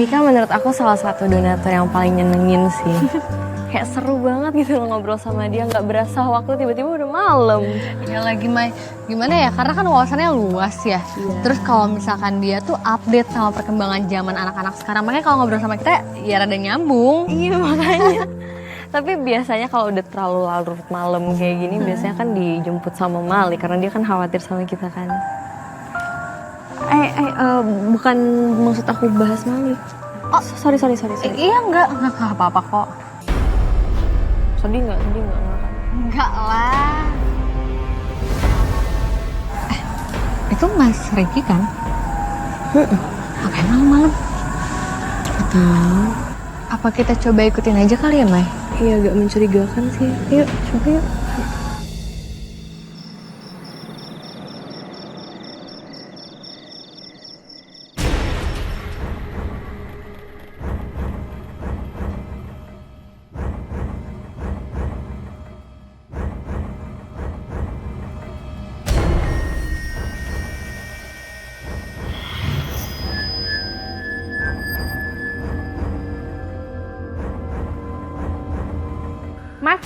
Mika menurut aku salah satu donatur yang paling nyenengin sih. Kayak seru banget gitu loh ngobrol sama dia, nggak berasa waktu tiba-tiba udah malam. Ya lagi Mai, gimana ya? Karena kan wawasannya luas ya. Terus kalau misalkan dia tuh update sama perkembangan zaman anak-anak sekarang, makanya kalau ngobrol sama kita ya rada nyambung. Iya makanya. Tapi biasanya kalau udah terlalu larut malam kayak gini, biasanya kan dijemput sama Mali karena dia kan khawatir sama kita kan. Bukan maksud aku bahas Mali. Oh, sorry. Iya enggak apa-apa kok. Sedih nggak? Enggak lah. Itu Mas Ricky kan? Ngapain malam-malam? Tahu. Apa kita coba ikutin aja kali ya, Mai? Iya agak mencurigakan sih. Yuk, coba yuk. Mas.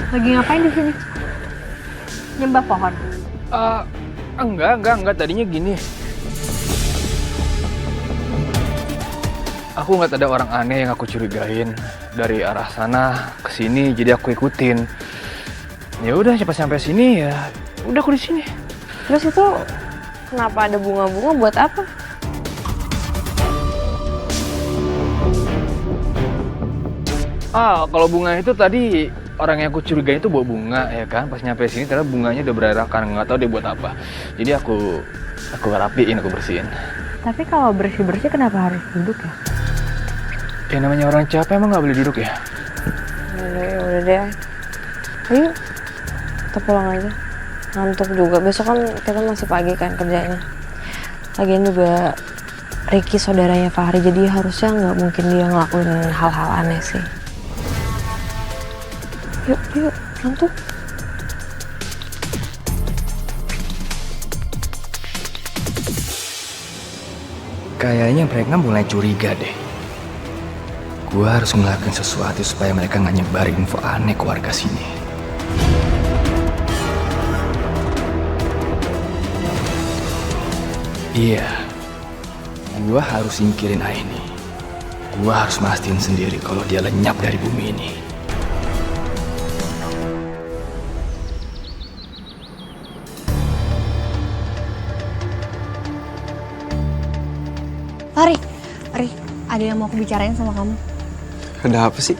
Lagi ngapain di sini? Nyembah pohon. Enggak. Tadinya gini. Aku ngeliat ada orang aneh yang aku curigain dari arah sana ke sini, jadi aku ikutin. Ya udah, cepat sampai sini ya. Udah aku di sini. Terus itu kenapa ada bunga-bunga buat apa? Kalau bunga itu tadi orang yang aku curigain itu bawa bunga ya kan. Pas nyampe sini ternyata bunganya udah berarakan, nggak tahu dia buat apa. Jadi aku rapiin, aku bersihin. Tapi kalau bersih-bersih kenapa harus duduk ya? Ya namanya orang capek emang nggak boleh duduk ya? Udah deh. Ayo, kita pulang aja. Ngantuk juga. Besok kan kita masih pagi kan kerjanya. Lagian juga Ricky saudaranya Fahri, jadi harusnya nggak mungkin dia ngelakuin hal-hal aneh sih. Yuk, ngantuk. Kayaknya mereka mulai curiga deh. Gua harus ngelakuin sesuatu supaya mereka nggak nyebarin info aneh ke warga sini. Iya, gua harus singkirin Aini. Gua harus mastiin sendiri kalau dia lenyap dari bumi ini. Fahri, ada yang mau aku bicarain sama kamu. Ada apa sih?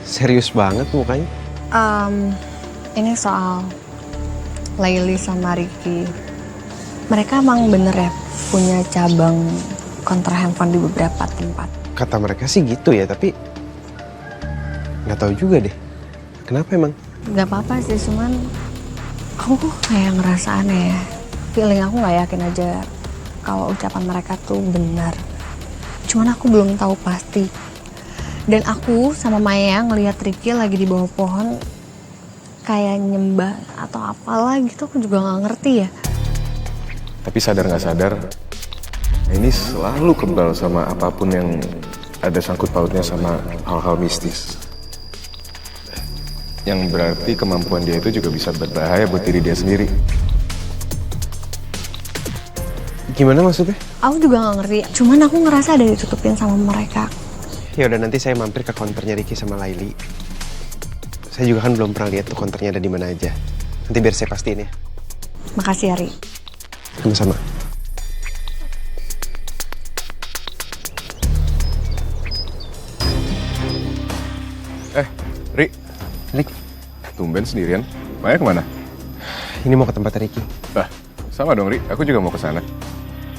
Serius banget mukanya. Ini soal Laili sama Ricky. Mereka emang bener ya punya cabang konter handphone di beberapa tempat. Kata mereka sih gitu ya, tapi nggak tahu juga deh. Kenapa emang? Gak apa-apa sih, cuman aku kayak ngerasa aneh ya. Feeling aku nggak yakin aja kalau ucapan mereka tuh benar. Cuman aku belum tahu pasti. Dan aku sama Maya ngelihat Ricky lagi di bawah pohon kayak nyembah atau apalah gitu, aku juga nggak ngerti ya. Tapi sadar nggak sadar, ini selalu kebal sama apapun yang ada sangkut pautnya sama hal-hal mistis. Yang berarti kemampuan dia itu juga bisa berbahaya buat diri dia sendiri. Gimana maksudnya? Aku juga nggak ngerti. Cuman aku ngerasa ada ditutupin sama mereka. Ya udah, nanti saya mampir ke konternya Ricky sama Laili. Saya juga kan belum pernah lihat tuh konternya ada di mana aja. Nanti biar saya pastiin ya. Makasih Ari. Sama-sama. Rik, tumben sendirian. Maya kemana? Ini mau ke tempat Ricky. Sama dong, Rik. Aku juga mau ke sana.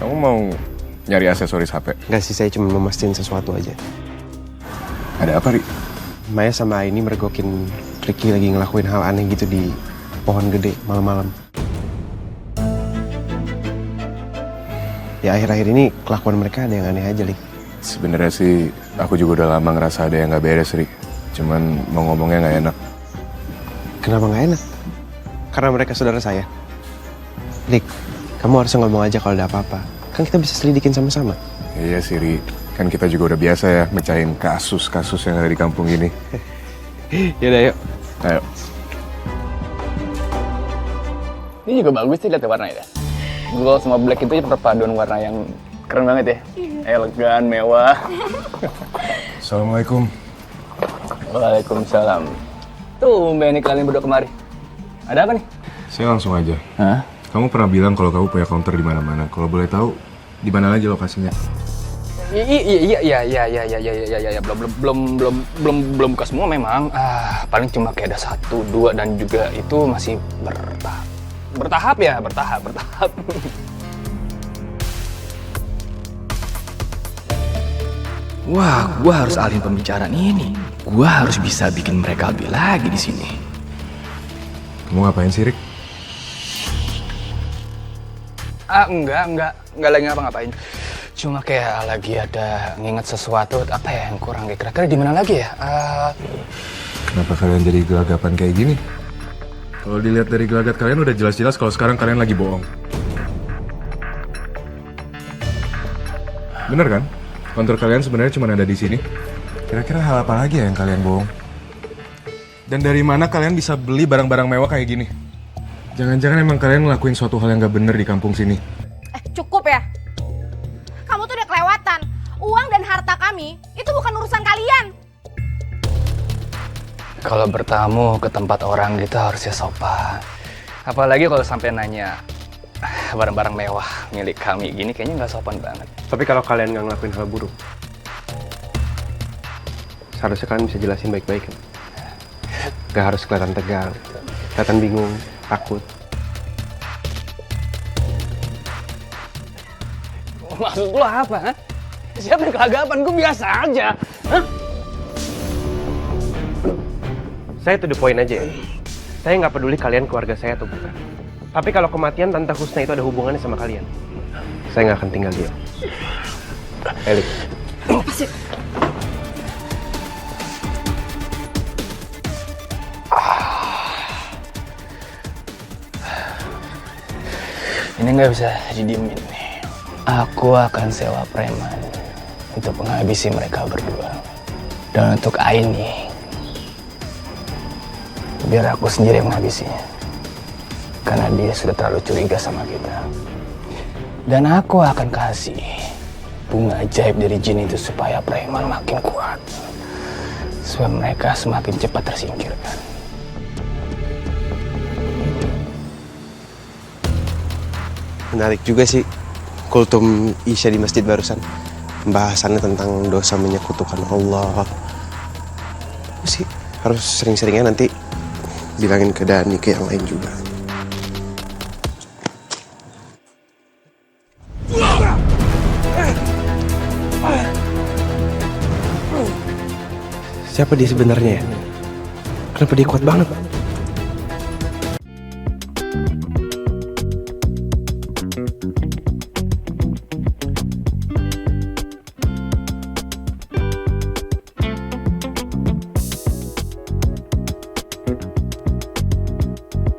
Kamu mau nyari aksesoris HP? Nggak sih, saya cuma mau mastiin sesuatu aja. Ada apa, Rik? Maya sama ini mergokin Ricky lagi ngelakuin hal aneh gitu di pohon gede malam-malam. Ya akhir-akhir ini kelakuan mereka ada yang aneh aja, Lik. Sebenarnya sih aku juga udah lama ngerasa ada yang nggak beres, Rik. Cuman mau ngomongnya nggak enak. Kenapa nggak enak? Karena mereka saudara saya. Rik, kamu harusnya ngomong aja kalau ada apa-apa. Kan kita bisa selidikin sama-sama. Iya sih, Ri. Kan kita juga udah biasa ya mecahin kasus-kasus yang ada di kampung ini. Yaudah, yuk. Ayo. Ini juga bagus sih lihat warnanya. Gold sama black itu perpaduan warna yang keren banget ya. Elegan, mewah. Assalamualaikum. Waalaikumsalam. Tumben nih kalian berdua kemari. Ada apa nih? Saya langsung aja. Hah? Kamu pernah bilang kalau kamu punya counter di mana-mana. Kalau boleh tahu, di mana aja lokasinya? Iya, belum buka semua memang. Paling cuma kayak ada 1, 2 dan juga itu masih bertahap. Wah, gua harus alihin pembicaraan ini. Gua harus bisa bikin mereka lebih lagi di sini. Kamu ngapain sih, Rik? Enggak lagi ngapa-ngapain. Cuma kayak lagi ada nginget sesuatu apa ya yang kurang. Kira-kira di mana lagi ya? Kenapa kalian jadi gelagapan kayak gini? Kalau dilihat dari gelagat kalian udah jelas-jelas kalau sekarang kalian lagi bohong. Bener kan? Kantor kalian sebenarnya cuma ada di sini. Kira-kira hal apa lagi ya yang kalian bohong? Dan dari mana kalian bisa beli barang-barang mewah kayak gini? Jangan-jangan emang kalian ngelakuin suatu hal yang gak bener di kampung sini. Cukup ya. Kamu tuh udah kelewatan. Uang dan harta kami itu bukan urusan kalian. Kalau bertamu ke tempat orang gitu harusnya sopan. Apalagi kalau sampai nanya barang-barang mewah milik kami gini, kayaknya nggak sopan banget. Tapi kalau kalian nggak ngelakuin hal buruk, seharusnya kalian bisa jelasin baik-baik kan? Gak harus kelihatan tegang, kelihatan bingung, takut. Maksud lo apa? Ha? Siapa yang kelagapan? Gue biasa aja. Hah? Saya to the point aja ya. Saya nggak peduli kalian keluarga saya atau bukan. Tapi kalau kematian Tante Husna itu ada hubungannya sama kalian, saya nggak akan tinggal diam. Elik. Ini nggak bisa didiemin nih. Aku akan sewa preman untuk menghabisi mereka berdua. Dan untuk Aini, biar aku sendiri yang menghabisinya. Karena dia sudah terlalu curiga sama kita. Dan aku akan kasih bunga ajaib dari jin itu supaya preman makin kuat. Supaya mereka semakin cepat tersingkirkan. Menarik juga sih kultum Isya di masjid barusan. Pembahasannya tentang dosa menyekutukan Allah. Aku sih harus sering-seringnya nanti bilangin ke Dani, ke yang lain juga. Siapa dia sebenarnya ya? Kenapa dia kuat banget?